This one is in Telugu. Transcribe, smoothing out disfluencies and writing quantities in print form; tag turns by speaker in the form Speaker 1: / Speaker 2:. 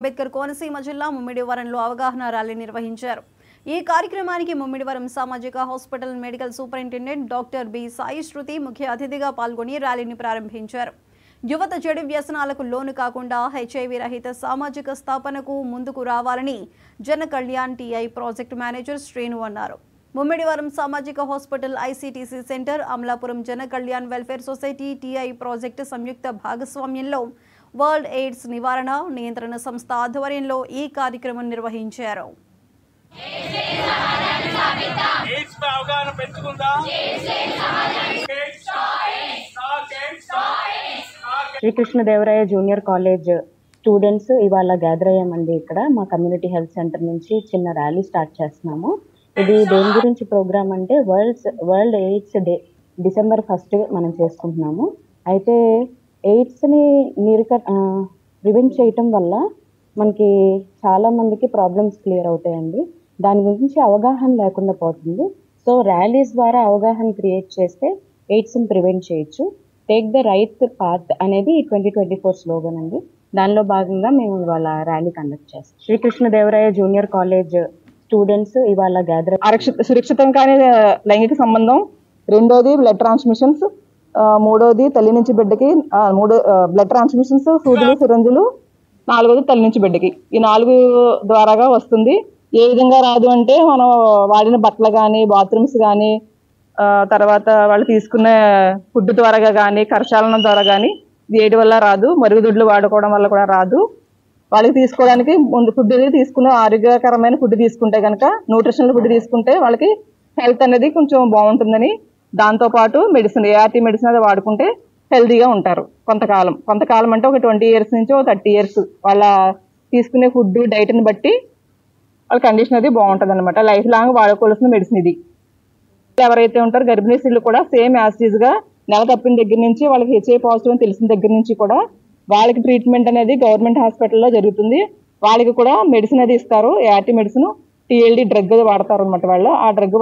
Speaker 1: అంబేద్కర్ కోనసీమ జిల్లా ముమ్మిడివరంలో అవగాహన ర్యాలీ నిర్వహించారు. ఈ కార్యక్రమానికి ముమ్మిడివరం సామాజిక hospital medical superintendent doctor B Sai Sruthi ముఖ్య అతిథిగా పాల్గొని ర్యాలీని ప్రారంభించారు. యువత చెడు వ్యసనాలకు లోను కాకుండా హెచ్ఐవి రహిత సామాజిక స్థాపనకు ముందుకు రావాలని Jana Kalyan TI project manager Srinu అన్నారు. ముమ్మిడివరం సామాజిక hospital ICTC centre, Amalapuram Jana Kalyan welfare society TI project సంయుక్త భాగస్వామ్యంలో వరల్డ్ ఎయిడ్స్ నివారణ నియంత్రణ సంస్థ ఆధ్వర్యంలో ఈ కార్యక్రమం నిర్వహించారు.
Speaker 2: శ్రీకృష్ణదేవరాయ జూనియర్ కాలేజ్ స్టూడెంట్స్ ఇవాళ గ్యాదర్ అయ్యామండి. ఇక్కడ మా కమ్యూనిటీ హెల్త్ సెంటర్ నుంచి చిన్న ర్యాలీ స్టార్ట్ చేస్తున్నాము. ఇది దేని గురించి ప్రోగ్రామ్ అంటే వరల్డ్ ఎయిడ్స్ డే డిసెంబర్ 1 మనం చేసుకుంటున్నాము. అయితే ఎయిడ్స్ని ప్రివెంట్ చేయటం వల్ల మనకి చాలా మందికి ప్రాబ్లమ్స్ క్లియర్ అవుతాయండి. దాని గురించి అవగాహన లేకుండా పోతుంది. సో ర్యాలీస్ ద్వారా అవగాహన క్రియేట్ చేస్తే ఎయిడ్స్ని ప్రివెంట్ చేయొచ్చు. టేక్ ద రైట్ పాత్ అనేది 2024 స్లోగన్ అండి. దానిలో భాగంగా మేము ఇవాళ ర్యాలీ కండక్ట్ చేస్తాం. శ్రీకృష్ణదేవరాయ జూనియర్ కాలేజ్ స్టూడెంట్స్ ఇవాళ గ్యాదర్
Speaker 3: సురక్షితం కాని లైంగిక సంబంధం, రెండోది బ్లడ్ ట్రాన్స్మిషన్స్, మూడోది తల్లి నుంచి బిడ్డకి బ్లడ్ ట్రాన్స్మిషన్స్, సూదులు సిరంజులు, నాలుగోది తల్లి నుంచి బిడ్డకి. ఈ 4 ద్వారాగా వస్తుంది. ఏ విధంగా రాదు అంటే మనం వాడిన బట్టలు కానీ, బాత్రూమ్స్ కానీ, తర్వాత వాళ్ళు తీసుకునే ఫుడ్ ద్వారా కానీ, కరచాలనం ద్వారా కానీ వేడి వల్ల రాదు. మరుగుదొడ్లు వాడుకోవడం వల్ల కూడా రాదు. వాళ్ళకి తీసుకోవడానికి ముందు ఫుడ్ తీసుకునే ఆరోగ్యకరమైన ఫుడ్ తీసుకుంటే కనుక, న్యూట్రిషనల్ ఫుడ్ తీసుకుంటే వాళ్ళకి హెల్త్ అనేది కొంచెం బాగుంటుందని, దాంతోపాటు మెడిసిన్ ఏఆర్టీ మెడిసిన్ అది వాడుకుంటే హెల్తీగా ఉంటారు కొంతకాలం అంటే ఒక 20 years నుంచి ఒక 30 years వాళ్ళ తీసుకునే ఫుడ్ డైట్ని బట్టి వాళ్ళ కండిషన్ అది బాగుంటుంది అనమాట. లైఫ్ లాంగ్ వాడుకోవాల్సిన మెడిసిన్ ఇది. ఎవరైతే ఉంటారో గర్భిణీ స్త్రీలు కూడా సేమ్ యాసిటీస్గా నెల తప్పిన దగ్గర నుంచి వాళ్ళకి హెచ్ఐవి పాజిటివ్ అని తెలిసిన దగ్గర నుంచి కూడా వాళ్ళకి ట్రీట్మెంట్ అనేది గవర్నమెంట్ హాస్పిటల్లో జరుగుతుంది. వాళ్ళకి కూడా మెడిసిన్ అది ఇస్తారు. ఏఆర్టీ మెడిసిన్, టీఎల్డీ డ్రగ్ అది వాడతారు అనమాట. వాళ్ళు ఆ డ్రగ్